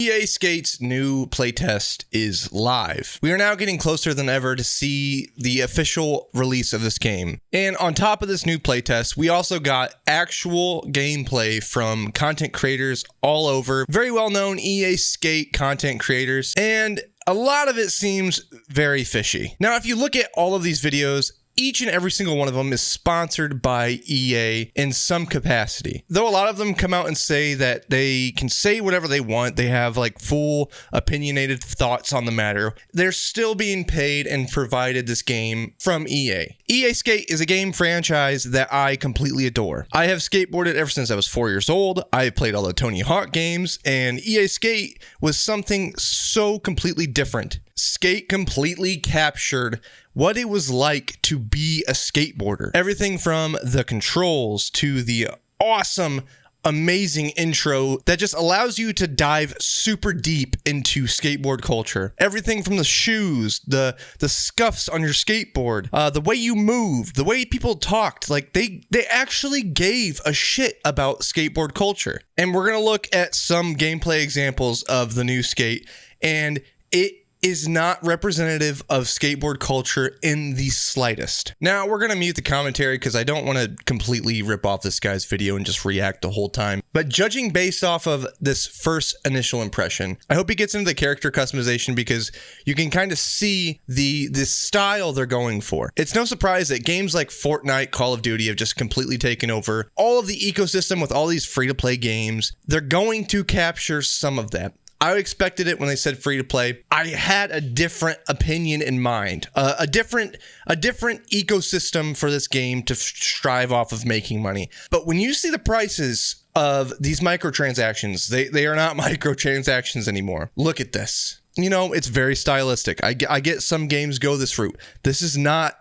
EA Skate's new playtest is live. We are now getting closer than ever to see the official release of this game. And on top of this new playtest, we also got actual gameplay from content creators all over, very well-known EA Skate content creators, and a lot of it seems very fishy. Now, if you look at all of these videos, each and every single one of them is sponsored by EA in some capacity. Though a lot of them come out and say that they can say whatever they want, they have like full opinionated thoughts on the matter, they're still being paid and provided this game from EA. EA Skate is a game franchise that I completely adore. I have skateboarded ever since I was 4 years old. I've played all the Tony Hawk games, and EA Skate was something so completely different. Skate completely captured what it was like to be a skateboarder. Everything from the controls to the awesome, amazing intro that just allows you to dive super deep into skateboard culture. Everything from the shoes, the scuffs on your skateboard, the way you moved, the way people talked, like they actually gave a shit about skateboard culture. And we're gonna look at some gameplay examples of the new Skate, and it is not representative of skateboard culture in the slightest. Now, we're going to mute the commentary because I don't want to completely rip off this guy's video and just react the whole time. But judging based off of this first initial impression, I hope he gets into the character customization because you can kind of see the style they're going for. It's no surprise that games like Fortnite, Call of Duty have just completely taken over all of the ecosystem with all these free-to-play games. They're going to capture some of that. I expected it when they said free to play. I had a different opinion in mind, a different ecosystem for this game to strive off of making money. But when you see the prices of these microtransactions, they are not microtransactions anymore. Look at this. You know, it's very stylistic. I get some games go this route. This is not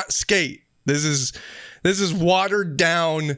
Skate. This is watered down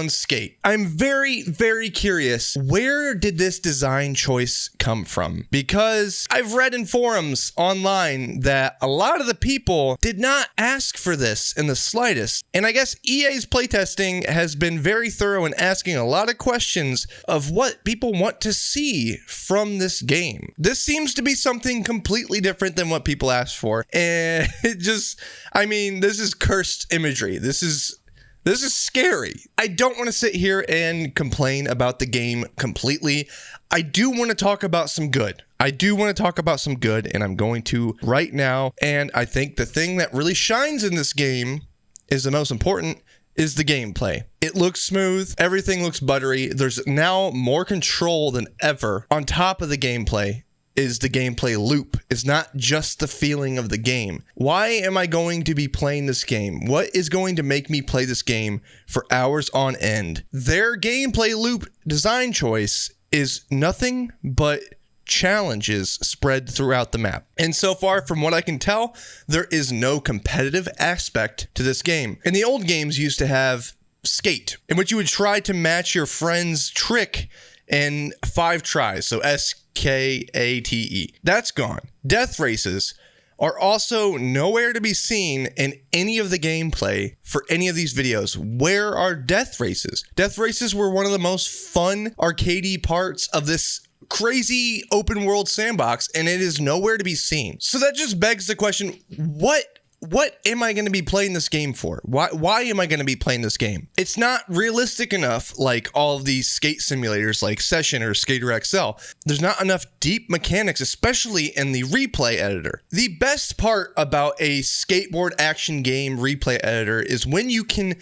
Skate. I'm very, very curious, where did this design choice come from? Because I've read in forums online that a lot of the people did not ask for this in the slightest. And I guess EA's playtesting has been very thorough in asking a lot of questions of what people want to see from this game. This seems to be something completely different than what people asked for. And it just, I mean, this is cursed imagery. This is scary. I don't want to sit here and complain about the game completely. I do want to talk about some good. And I'm going to right now. And I think the thing that really shines in this game is the most important, is the gameplay. It looks smooth. Everything looks buttery. There's now more control than ever. On top of the gameplay is the gameplay loop. It's not just the feeling of the game. Why am I going to be playing this game? What is going to make me play this game for hours on end? Their gameplay loop design choice is nothing but challenges spread throughout the map. And so far, from what I can tell, there is no competitive aspect to this game. In the old games, you used to have Skate, in which you would try to match your friend's trick in 5 tries, so SKATE. That's gone. Death races are also nowhere to be seen in any of the gameplay for any of these videos. Where are death races? Death races were one of the most fun arcadey parts of this crazy open world sandbox, and it is nowhere to be seen. So that just begs the question, what am I going to be playing this game for? Why am I going to be playing this game? It's not realistic enough like all of these skate simulators like Session or Skater XL. There's not enough deep mechanics, especially in the replay editor. The best part about a skateboard action game replay editor is when you can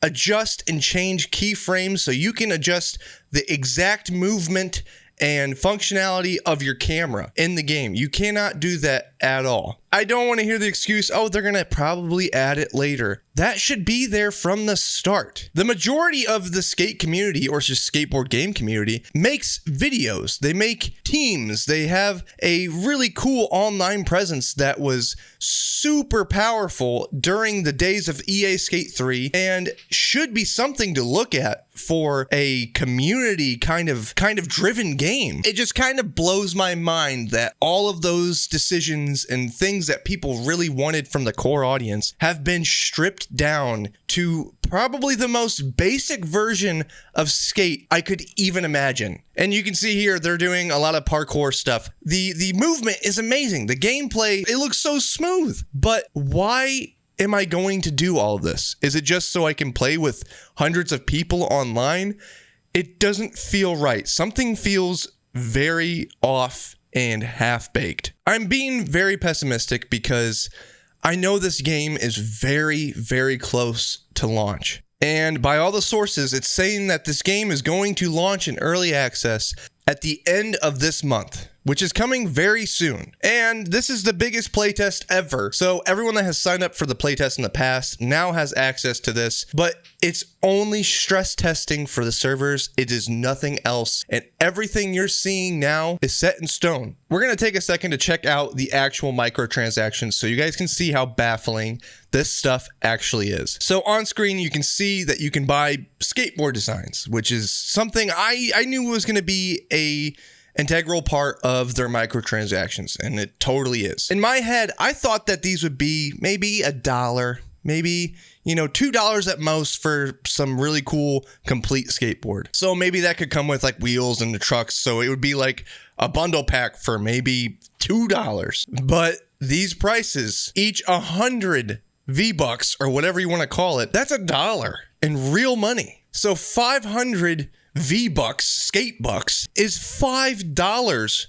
adjust and change keyframes so you can adjust the exact movement and functionality of your camera in the game. You cannot do that at all. I don't want to hear the excuse, oh, they're going to probably add it later. That should be there from the start. The majority of the skate community, or just skateboard game community, makes videos. They make teams. They have a really cool online presence that was super powerful during the days of EA Skate 3 and should be something to look at for a community kind of driven game. It just kind of blows my mind that all of those decisions and things things that people really wanted from the core audience have been stripped down to probably the most basic version of skate I could even imagine. And you can see here they're doing a lot of parkour stuff. The movement is amazing. The gameplay, it looks so smooth. But why am I going to do all of this? Is it just so I can play with hundreds of people online? It doesn't feel right. Something feels very off and half-baked. I'm being very pessimistic because I know this game is very, very close to launch. And by all the sources, it's saying that this game is going to launch in early access at the end of this month, which is coming very soon. And this is the biggest playtest ever. So everyone that has signed up for the playtest in the past now has access to this, but it's only stress testing for the servers. It is nothing else. And everything you're seeing now is set in stone. We're going to take a second to check out the actual microtransactions so you guys can see how baffling this stuff actually is. So on screen, you can see that you can buy skateboard designs, which is something I knew was going to be a integral part of their microtransactions, and it totally is. In my head, I thought that these would be maybe $1, maybe, $2 at most for some really cool complete skateboard. So maybe that could come with like wheels and the trucks, so it would be like a bundle pack for maybe $2. But these prices, each 100 V-Bucks or whatever you want to call it, that's $1 in real money. So 500 V-Bucks, skate bucks, is $5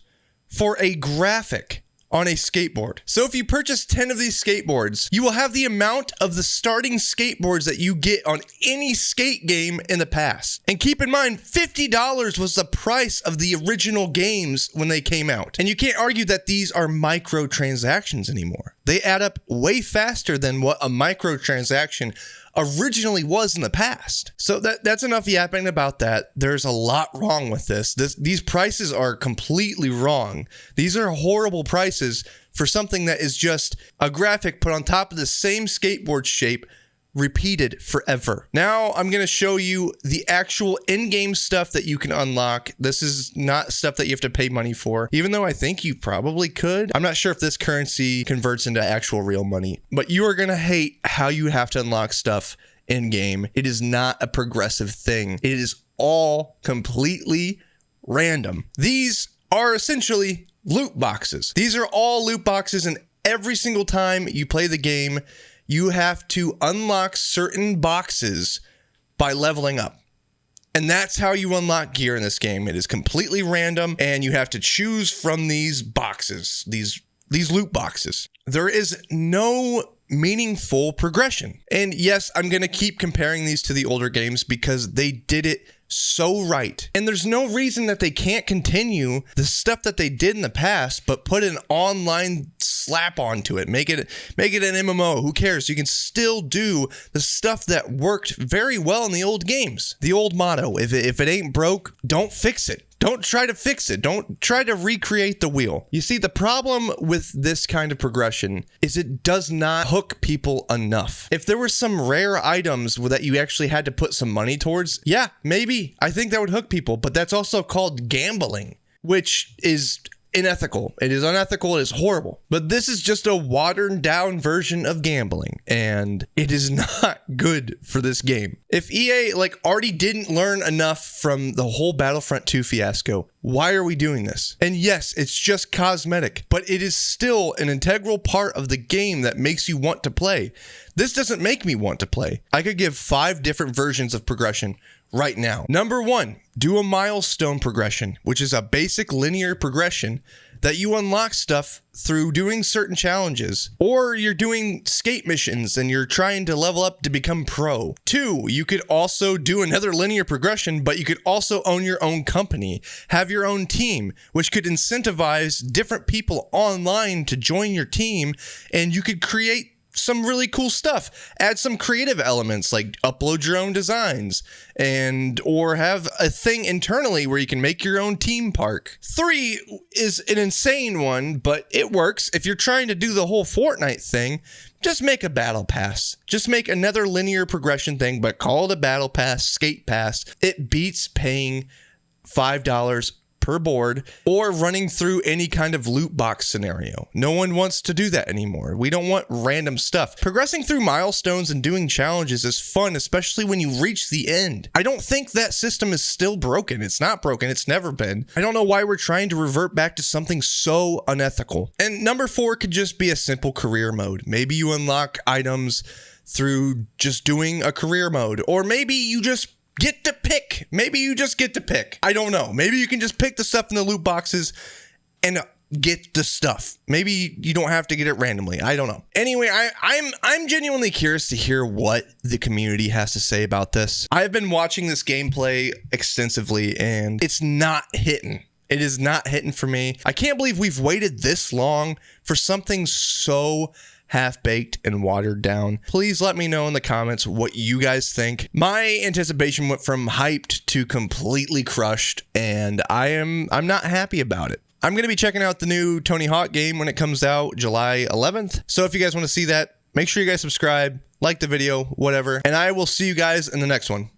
for a graphic on a skateboard. So if you purchase 10 of these skateboards, you will have the amount of the starting skateboards that you get on any skate game in the past. And keep in mind, $50 was the price of the original games when they came out. And you can't argue that these are microtransactions anymore. They add up way faster than what a microtransaction originally was in the past. So that's enough yapping about that. There's a lot wrong with this. These prices are completely wrong. These are horrible prices for something that is just a graphic put on top of the same skateboard shape repeated forever. Now I'm going to show you the actual in-game stuff that you can unlock. This is not stuff that you have to pay money for, even though I think you probably could. I'm not sure if this currency converts into actual real money, but you are going to hate how you have to unlock stuff in-game. It is not a progressive thing. It is all completely random. These are essentially loot boxes. These are all loot boxes, and every single time you play the game, you have to unlock certain boxes by leveling up. And that's how you unlock gear in this game. It is completely random, and you have to choose from these boxes, these loot boxes. There is no meaningful progression. And yes, I'm going to keep comparing these to the older games because they did it so right. And there's no reason that they can't continue the stuff that they did in the past, but put an online slap onto it. Make it an MMO. Who cares? You can still do the stuff that worked very well in the old games. The old motto, if it ain't broke, don't fix it. Don't try to fix it. Don't try to recreate the wheel. You see, the problem with this kind of progression is it does not hook people enough. If there were some rare items that you actually had to put some money towards, yeah, maybe. I think that would hook people, but that's also called gambling, which is unethical. It is unethical. It is horrible. But this is just a watered down version of gambling, and it is not good for this game. If EA already didn't learn enough from the whole Battlefront 2 fiasco, why are we doing this? And yes, it's just cosmetic, but it is still an integral part of the game that makes you want to play. This doesn't make me want to play. I could give 5 different versions of progression right now. Number 1, do a milestone progression, which is a basic linear progression that you unlock stuff through doing certain challenges, or you're doing skate missions and you're trying to level up to become pro. 2, you could also do another linear progression, but you could also own your own company, have your own team, which could incentivize different people online to join your team, and you could create some really cool stuff. Add some creative elements like upload your own designs or have a thing internally where you can make your own team park. 3 is an insane one, but it works. If you're trying to do the whole Fortnite thing, just make a battle pass. Just make another linear progression thing, but call it a battle pass, skate pass. It beats paying $5 per board, or running through any kind of loot box scenario. No one wants to do that anymore. We don't want random stuff. Progressing through milestones and doing challenges is fun, especially when you reach the end. I don't think that system is still broken. It's not broken. It's never been. I don't know why we're trying to revert back to something so unethical. And number 4 could just be a simple career mode. Maybe you unlock items through just doing a career mode, or maybe you just get to pick. Maybe you just get to pick. I don't know. Maybe you can just pick the stuff in the loot boxes and get the stuff. Maybe you don't have to get it randomly. I don't know. Anyway, I'm genuinely curious to hear what the community has to say about this. I've been watching this gameplay extensively and it's not hitting. It is not hitting for me. I can't believe we've waited this long for something so half-baked and watered down. Please let me know in the comments what you guys think. My anticipation went from hyped to completely crushed, and I'm not happy about it. I'm going to be checking out the new Tony Hawk game when it comes out July 11th. So if you guys want to see that, make sure you guys subscribe, like the video, whatever, and I will see you guys in the next one.